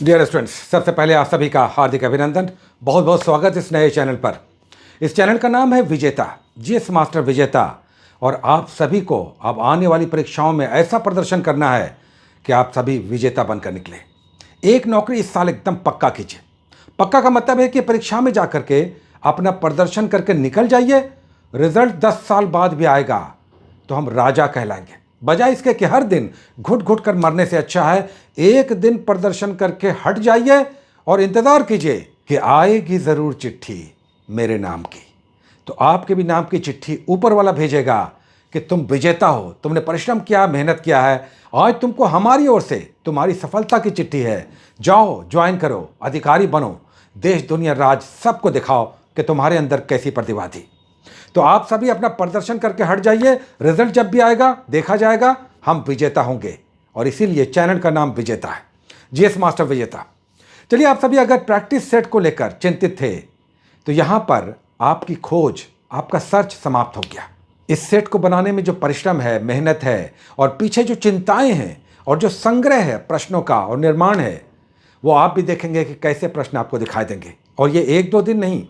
Dear students, सबसे पहले आप सभी का हार्दिक अभिनंदन, बहुत बहुत स्वागत इस नए चैनल पर। इस चैनल का नाम है विजेता, जीएस मास्टर विजेता। और आप सभी को अब आने वाली परीक्षाओं में ऐसा प्रदर्शन करना है कि आप सभी विजेता बनकर निकले। एक नौकरी इस साल एकदम पक्का कीजिए। पक्का का मतलब है कि परीक्षा में जाकर के अपना प्रदर्शन करके निकल जाइए। रिजल्ट 10 साल बाद भी आएगा तो हम राजा कहलाएंगे। बजाय इसके कि हर दिन घुट घुट कर मरने से अच्छा है एक दिन प्रदर्शन करके हट जाइए और इंतजार कीजिए कि आएगी जरूर चिट्ठी मेरे नाम की। तो आपके भी नाम की चिट्ठी ऊपर वाला भेजेगा कि तुम विजेता हो, तुमने परिश्रम किया, मेहनत किया है। आज तुमको हमारी ओर से तुम्हारी सफलता की चिट्ठी है। जाओ, ज्वाइन करो, अधिकारी बनो, देश दुनिया राज सबको दिखाओ कि तुम्हारे अंदर कैसी प्रतिभा थी। तो आप सभी अपना प्रदर्शन करके हट जाइए। रिजल्ट जब भी आएगा देखा जाएगा, हम विजेता होंगे। और इसीलिए चैनल का नाम विजेता है, जीएस मास्टर विजेता। चलिए, आप सभी अगर प्रैक्टिस सेट को लेकर चिंतित थे तो यहां पर आपकी खोज, आपका सर्च समाप्त हो गया। इस सेट को बनाने में जो परिश्रम है, मेहनत है और पीछे जो चिंताएं हैं और जो संग्रह है प्रश्नों का और निर्माण है, वो आप भी देखेंगे कि कैसे प्रश्न आपको दिखाई देंगे। और ये 1-2 दिन नहीं,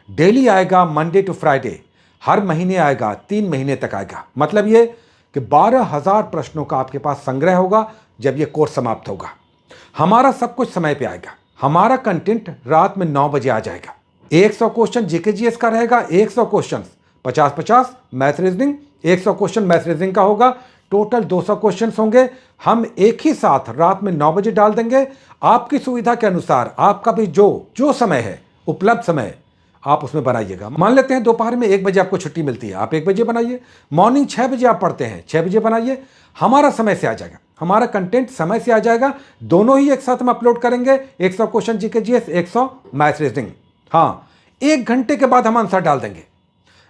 डेली आएगा, मंडे टू फ्राइडे, हर महीने आएगा, 3 महीने तक आएगा। मतलब ये कि 12,000 प्रश्नों का आपके पास संग्रह होगा जब ये कोर्स समाप्त होगा। हमारा सब कुछ समय पे आएगा। हमारा कंटेंट रात में 9 बजे आ जाएगा। 100 क्वेश्चन जीके जीएस का रहेगा, 100 question 50-50 math reasoning, 100 question math reasoning का होगा। टोटल 200 क्वेश्चन होंगे। हम एक ही साथ रात में 9 बजे डाल देंगे। आपकी सुविधा के अनुसार आपका भी जो समय है, उपलब्ध समय, आप उसमें बनाइएगा। मान लेते हैं दोपहर में 1 बजे आपको छुट्टी मिलती है, आप 1 बजे बनाइए। मॉर्निंग 6 बजे आप पढ़ते हैं, 6 बजे बनाइए। हमारा समय से आ जाएगा, हमारा कंटेंट समय से आ जाएगा। दोनों ही एक साथ हम अपलोड करेंगे, 100 question GK GS, 100 math reasoning. हाँ, 1 घंटे के बाद हम आंसर डाल देंगे।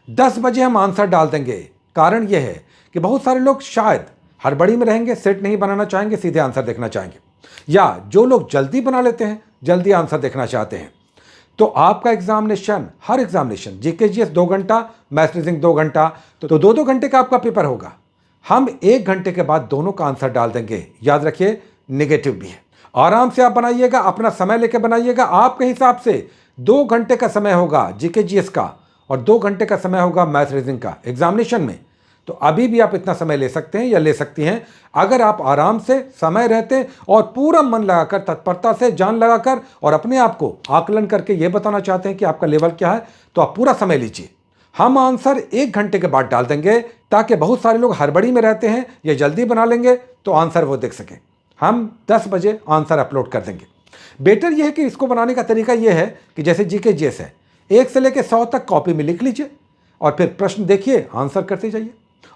10 बजे हम आंसर डाल देंगे। कारण यह है कि बहुत सारे लोग शायद हड़बड़ी में रहेंगे, सेट नहीं बनाना चाहेंगे, सीधे आंसर देखना चाहेंगे। या जो लोग जल्दी बना लेते हैं, जल्दी आंसर देखना चाहते हैं। तो आपका एग्जामिनेशन, हर एग्जामिनेशन जीके जीएस 2 घंटा, मैथ रीजनिंग 2 घंटा, तो 2-2 घंटे का आपका पेपर होगा। हम 1 घंटे के बाद दोनों का आंसर डाल देंगे। याद रखिए, नेगेटिव भी है। आराम से आप बनाइएगा, अपना समय लेकर बनाइएगा। आपके हिसाब से 2 घंटे का समय होगा जीके जीएस का और 2 घंटे का समय होगा मैथ रीजनिंग का एग्जामिनेशन में। तो अभी भी आप इतना समय ले सकते हैं या ले सकती हैं अगर आप आराम से समय रहते और पूरा मन लगाकर, तत्परता से, जान लगाकर और अपने आप को आकलन करके ये बताना चाहते हैं कि आपका लेवल क्या है, तो आप पूरा समय लीजिए। हम आंसर 1 घंटे के बाद डाल देंगे ताकि बहुत सारे लोग हड़बड़ी में रहते हैं या जल्दी बना लेंगे तो आंसर वो देख सकें। हम 10 बजे आंसर अपलोड कर देंगे। बेटर यह है कि इसको बनाने का तरीका यह है कि जैसे जीके जीएस है, 1 से लेकर 100 तक कॉपी में लिख लीजिए और फिर प्रश्न देखिए, आंसर करते जाइए।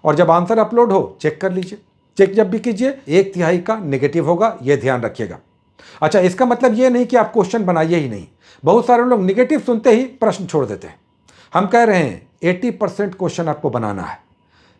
और जब आंसर अपलोड हो चेक कर लीजिए। चेक जब भी कीजिए 1/3 का नेगेटिव होगा, यह ध्यान रखिएगा। अच्छा, इसका मतलब यह नहीं कि आप क्वेश्चन बनाइए ही नहीं। बहुत सारे लोग नेगेटिव सुनते ही प्रश्न छोड़ देते हैं। हम कह रहे हैं 80% क्वेश्चन आपको बनाना है।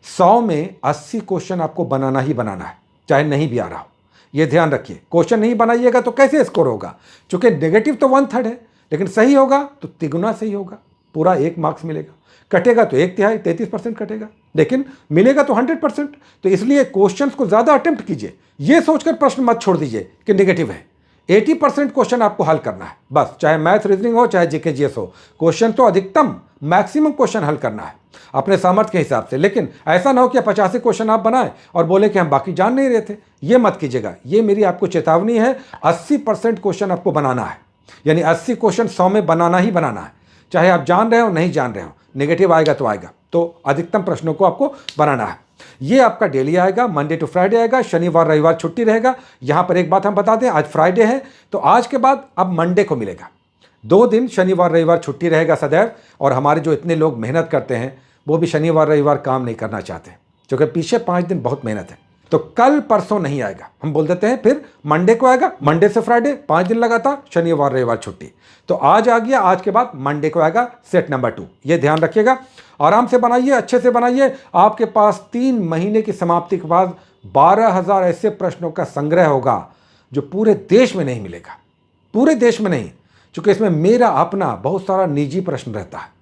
100 में 80 क्वेश्चन आपको बनाना ही बनाना है, चाहे नहीं भी आ रहा हो। यह ध्यान रखिए। क्वेश्चन नहीं बनाइएगा तो कैसे स्कोर होगा? चूंकि नेगेटिव तो 1/3 है, लेकिन सही होगा तो तिगुना सही होगा, पूरा 1 मार्क्स मिलेगा। कटेगा तो 1/3, 33% कटेगा, लेकिन मिलेगा तो 100%। तो इसलिए क्वेश्चंस को ज्यादा अटेम्प्ट कीजिए। यह सोचकर प्रश्न मत छोड़ दीजिए कि नेगेटिव है। 80% क्वेश्चन आपको हल करना है बस, चाहे मैथ रीजनिंग हो चाहे जीके जीएस हो। क्वेश्चन तो अधिकतम, मैक्सिमम क्वेश्चन हल करना है अपने सामर्थ्य के हिसाब से। लेकिन ऐसा ना हो कि 85 क्वेश्चन आप बनाएं और बोले कि हम बाकी जान नहीं रहे थे। ये मत कीजिएगा, ये मेरी आपको चेतावनी है। 80% क्वेश्चन आपको बनाना है, यानी 80 क्वेश्चन 100 में बनाना ही बनाना है, चाहे आप जान रहे हो नहीं जान रहे हो। नेगेटिव आएगा तो आएगा, तो अधिकतम प्रश्नों को आपको बनाना है। ये आपका डेली आएगा, मंडे टू फ्राइडे आएगा। शनिवार रविवार छुट्टी रहेगा। यहां पर एक बात हम बता दें, आज फ्राइडे है तो आज के बाद अब मंडे को मिलेगा। 2 दिन शनिवार रविवार छुट्टी रहेगा सदैव। और हमारे जो इतने लोग मेहनत करते हैं वो भी शनिवार रविवार काम नहीं करना चाहते, क्योंकि पीछे 5 दिन बहुत मेहनत है। तो कल परसों नहीं आएगा, हम बोल देते हैं फिर मंडे को आएगा। मंडे से फ्राइडे 5 दिन लगातार, शनिवार रविवार छुट्टी। तो आज आ गया, आज के बाद मंडे को आएगा सेट नंबर 2। ये ध्यान रखिएगा। आराम से बनाइए, अच्छे से बनाइए। आपके पास 3 महीने की समाप्ति के बाद 12,000 ऐसे प्रश्नों का संग्रह होगा जो पूरे देश में नहीं मिलेगा, पूरे देश में नहीं। क्योंकि इसमें मेरा अपना बहुत सारा निजी प्रश्न रहता है,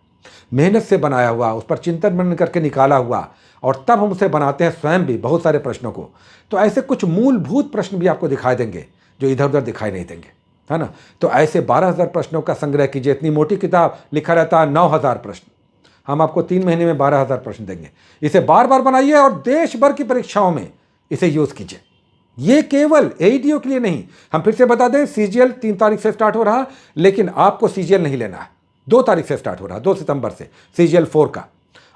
मेहनत से बनाया हुआ, उस पर चिंतन मनन करके निकाला हुआ, और तब हम उसे बनाते हैं स्वयं भी बहुत सारे प्रश्नों को। तो ऐसे कुछ मूलभूत प्रश्न भी आपको दिखाई देंगे जो इधर उधर दिखाई नहीं देंगे। है ना। तो ऐसे 12,000 प्रश्नों का संग्रह कीजिए। इतनी मोटी किताब, लिखा रहता है 9,000 प्रश्न। हम आपको 3 महीने में 12,000 प्रश्न देंगे। इसे बार बार बनाइए और देश भर की परीक्षाओं में इसे यूज़ कीजिए। ये केवल एईडीओ के लिए नहीं। हम फिर से बता दें, सीजीएल 3 तारीख से स्टार्ट हो रहा, लेकिन आपको सीजीएल नहीं लेना है। 2 तारीख से स्टार्ट हो रहा, 2 सितंबर से सीजीएल 4 का।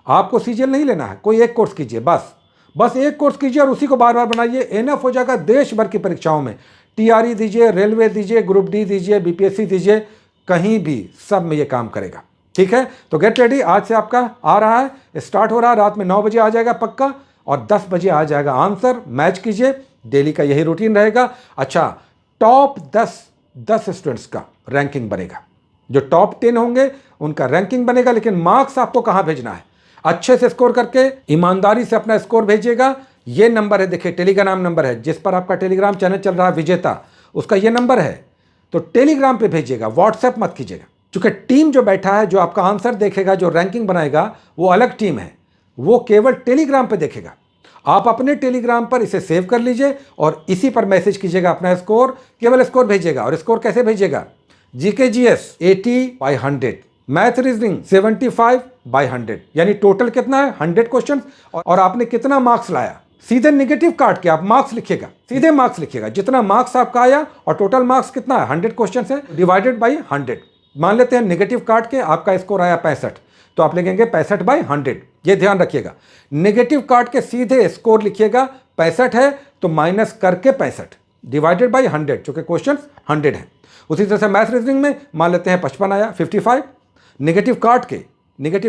आपको सीजीएल नहीं लेना है, कोई एक कोर्स कीजिए, बस एक कोर्स कीजिए और उसी को बार बार बनाइए। एनएफ हो जाएगा देश भर की परीक्षाओं में। टीआरई दीजिए, रेलवे दीजिए, ग्रुप डी दीजिए, बीपीएससी दीजिए, कहीं भी सब में ये काम करेगा। ठीक है, तो गेट रेडी। आज से आपका आ रहा है, स्टार्ट हो रहा है। रात में 9 बजे आ जाएगा पक्का, और 10 बजे आ जाएगा आंसर। मैच कीजिए, डेली का यही रूटीन रहेगा। अच्छा, टॉप 10 स्टूडेंट्स का रैंकिंग बनेगा। जो टॉप 10 होंगे उनका रैंकिंग बनेगा, लेकिन मार्क्स आपको कहां भेजना है? अच्छे से स्कोर करके ईमानदारी से अपना स्कोर भेजिएगा। ये नंबर है, देखिए टेलीग्राम नंबर है, जिस पर आपका टेलीग्राम चैनल चल रहा है विजेता, उसका ये नंबर है। तो टेलीग्राम पे भेजिएगा, व्हाट्सएप मत कीजिएगा, क्योंकि टीम जो बैठा है, जो आपका आंसर देखेगा, जो रैंकिंग बनाएगा, वो अलग टीम है। वो केवल टेलीग्राम पे देखेगा। आप अपने टेलीग्राम पर इसे सेव कर लीजिए और इसी पर मैसेज कीजिएगा अपना स्कोर, केवल स्कोर भेजिएगा। और स्कोर कैसे भेजिएगा? जीके जीएस 80/100, मैथ रीजनिंग 75/100, यानी टोटल कितना है? 100 क्वेश्चन। और आपने कितना मार्क्स लाया, सीधे नेगेटिव काट के आप मार्क्स लिखिएगा, सीधे मार्क्स लिखिएगा। जितना मार्क्स आपका आया और टोटल मार्क्स कितना है, 100 क्वेश्चन है, डिवाइडेड बाई 100। मान लेते हैं नेगेटिव काट के आपका स्कोर आया 65, तो आप लिखेंगे 65/100। ये ध्यान रखिएगा, नेगेटिव काट के सीधे स्कोर लिखिएगा। 65 है तो माइनस करके 65 डिवाइडेड बाई 100, चूंकि क्वेश्चन 100 है। उसी तरह से मैथ रीजनिंग में मान लेते हैं 55 आया, 55 नेगेटिव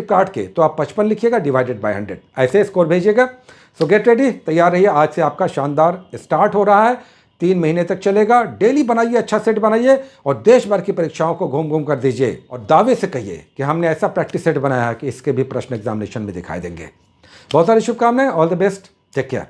काट के तो आप 55 लिखिएगा डिवाइडेड बाई 100। ऐसे स्कोर भेजिएगा। सो गेट रेडी, तैयार रहिए। आज से आपका शानदार स्टार्ट हो रहा है, 3 महीने तक चलेगा। डेली बनाइए, अच्छा सेट बनाइए और देश भर की परीक्षाओं को घूम घूम कर दीजिए। और दावे से कहिए कि हमने ऐसा प्रैक्टिस सेट बनाया है कि इसके भी प्रश्न एग्जामिनेशन में दिखाई देंगे। बहुत सारी शुभकामनाएं, all the best, take care.